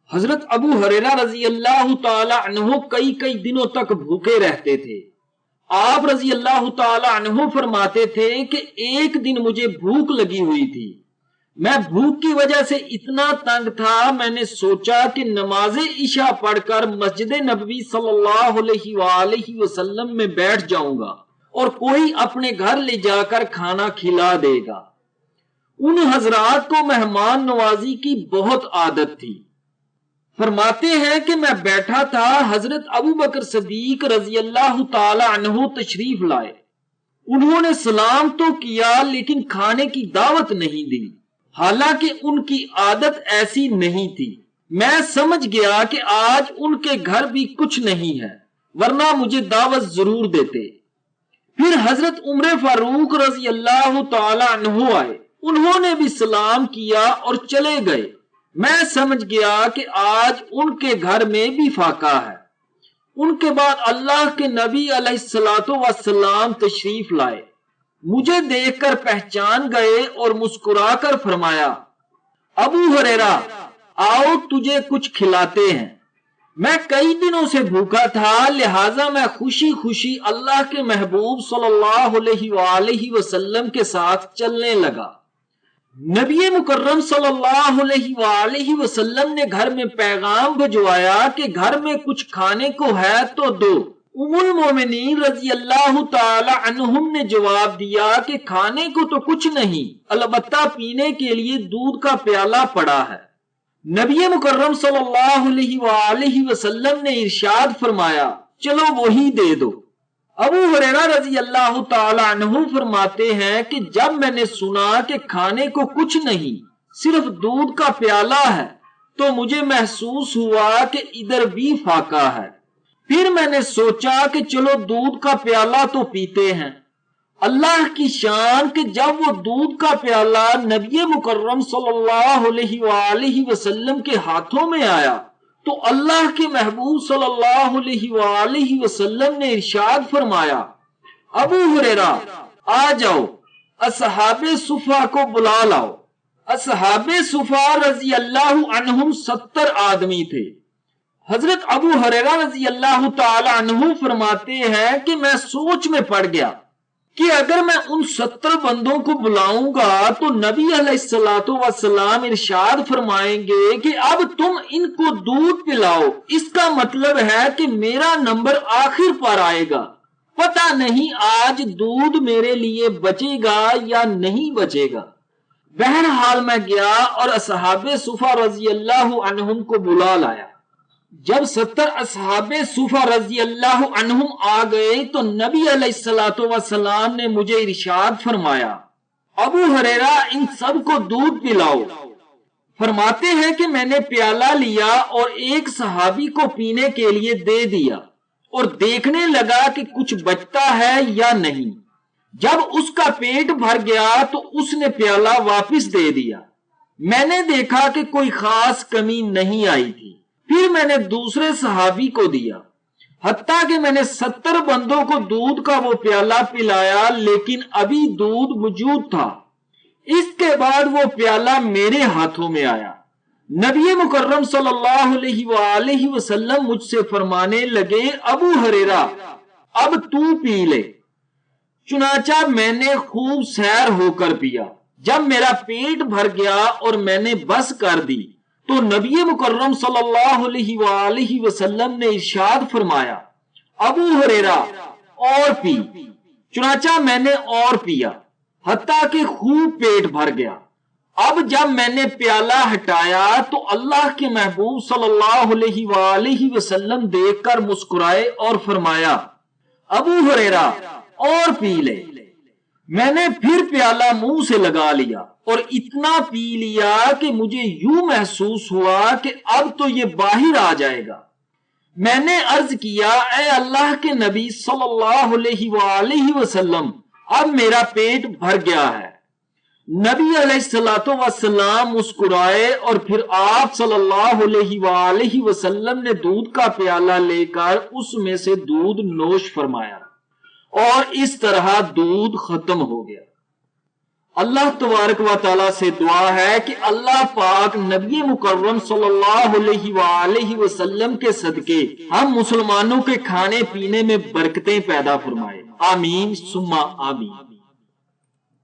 حضرت ابو ہریرہ رضی اللہ تعالی عنہ کئی دنوں تک بھوکے رہتے تھے۔ آپ رضی اللہ تعالی عنہ فرماتے تھے کہ ایک دن مجھے بھوک لگی ہوئی تھی، میں بھوک کی وجہ سے اتنا تنگ تھا، میں نے سوچا کہ نماز عشاء پڑھ کر مسجد نبوی صلی اللہ علیہ وآلہ وسلم میں بیٹھ جاؤں گا اور کوئی اپنے گھر لے جا کر کھانا کھلا دے گا۔ ان حضرات کو مہمان نوازی کی بہت عادت تھی۔ فرماتے ہیں کہ میں بیٹھا تھا، حضرت ابو بکر صدیق رضی اللہ تعالی عنہ تشریف لائے۔ انہوں نے سلام تو کیا لیکن کھانے کی دعوت نہیں دی، حالانکہ ان کی عادت ایسی نہیں تھی۔ میں سمجھ گیا کہ آج ان کے گھر بھی کچھ نہیں ہے، ورنہ مجھے دعوت ضرور دیتے۔ پھر حضرت عمر فاروق رضی اللہ تعالی عنہ آئے، انہوں نے بھی سلام کیا اور چلے گئے۔ میں سمجھ گیا کہ آج ان کے گھر میں بھی فاقہ ہے۔ ان کے بعد اللہ کے نبی علیہ الصلوۃ والسلام تشریف لائے، مجھے دیکھ کر پہچان گئے اور مسکرا کر فرمایا، ابو ہریرہ آؤ تجھے کچھ کھلاتے ہیں۔ میں کئی دنوں سے بھوکا تھا، لہٰذا میں خوشی خوشی اللہ کے محبوب صلی اللہ علیہ وآلہ وسلم کے ساتھ چلنے لگا۔ نبی مکرم صلی اللہ علیہ وآلہ وسلم نے گھر میں پیغام بھجوایا کہ گھر میں کچھ کھانے کو ہے تو دو۔ ام المومنین رضی اللہ تعالی عنہم نے جواب دیا کہ کھانے کو تو کچھ نہیں، البتہ پینے کے لیے دودھ کا پیالہ پڑا ہے۔ نبی مکرم صلی اللہ علیہ وآلہ وسلم نے ارشاد فرمایا، چلو وہی دے دو۔ ابو ہریرہ رضی اللہ تعالی عنہ فرماتے ہیں کہ جب میں نے سنا کہ کھانے کو کچھ نہیں، صرف دودھ کا پیالہ ہے، تو مجھے محسوس ہوا کہ ادھر بھی فاقہ ہے۔ پھر میں نے سوچا کہ چلو دودھ کا پیالہ تو پیتے ہیں۔ اللہ کی شان کہ جب وہ دودھ کا پیالہ نبی مکرم صلی اللہ علیہ وآلہ وسلم کے ہاتھوں میں آیا تو اللہ کے محبوب صلی اللہ علیہ وآلہ وسلم نے ارشاد فرمایا، ابو ہریرہ آ جاؤ، اصحاب صفا کو بلا لاؤ۔ اصحاب صفا رضی اللہ عنہم 70 آدمی تھے۔ حضرت ابو ہریرہ رضی اللہ تعالی عنہ فرماتے ہیں کہ میں سوچ میں پڑ گیا کہ اگر میں ان 70 بندوں کو بلاؤں گا تو نبی علیہ الصلوۃ والسلام ارشاد فرمائیں گے کہ اب تم ان کو دودھ پلاؤ، اس کا مطلب ہے کہ میرا نمبر آخر پر آئے گا، پتہ نہیں آج دودھ میرے لیے بچے گا یا نہیں بچے گا۔ بہرحال میں گیا اور اصحاب صفا رضی اللہ عنہم کو بلا لایا۔ جب 70 اصحاب صفا رضی اللہ عنہم آ گئے تو نبی علیہ الصلوۃ والسلام نے مجھے ارشاد فرمایا، ابو ہریرہ ان سب کو دودھ پلاؤ۔ فرماتے ہیں کہ میں نے پیالہ لیا اور ایک صحابی کو پینے کے لیے دے دیا اور دیکھنے لگا کہ کچھ بچتا ہے یا نہیں۔ جب اس کا پیٹ بھر گیا تو اس نے پیالہ واپس دے دیا۔ میں نے دیکھا کہ کوئی خاص کمی نہیں آئی تھی۔ پھر میں نے دوسرے صحابی کو دیا، حتیٰ کہ میں نے 70 بندوں کو دودھ کا وہ پیالہ پلایا لیکن ابھی دودھ موجود تھا۔ اس کے بعد وہ پیالہ میرے ہاتھوں میں آیا۔ نبی مکرم صلی اللہ علیہ وآلہ وسلم مجھ سے فرمانے لگے، ابو ہریرہ اب تو پی لے۔ چنانچہ میں نے خوب سیر ہو کر پیا۔ جب میرا پیٹ بھر گیا اور میں نے بس کر دی تو نبی مکرم صلی اللہ علیہ وآلہ وسلم نے ارشاد فرمایا، ابو ہریرہ اور پی۔ چنانچہ میں نے اور پیا حتیٰ کہ خوب پیٹ بھر گیا۔ اب جب میں نے پیالہ ہٹایا تو اللہ کے محبوب صلی اللہ علیہ وآلہ وسلم دیکھ کر مسکرائے اور فرمایا، ابو ہریرہ اور پی لے۔ میں نے پھر پیالہ منہ سے لگا لیا اور اتنا پی لیا کہ مجھے یوں محسوس ہوا کہ اب تو یہ باہر آ جائے گا۔ میں نے عرض کیا، اے اللہ کے نبی صلی اللہ علیہ وآلہ وسلم اب میرا پیٹ بھر گیا ہے۔ نبی علیہ الصلوۃ والسلام مسکرائے اور پھر آپ صلی اللہ علیہ وآلہ وسلم نے دودھ کا پیالہ لے کر اس میں سے دودھ نوش فرمایا اور اس طرح دودھ ختم ہو گیا۔ اللہ تبارک و تعالیٰ سے دعا ہے کہ اللہ پاک نبی مکرم صلی اللہ علیہ وآلہ وسلم کے صدقے ہم مسلمانوں کے کھانے پینے میں برکتیں پیدا فرمائے، آمین ثم آمین۔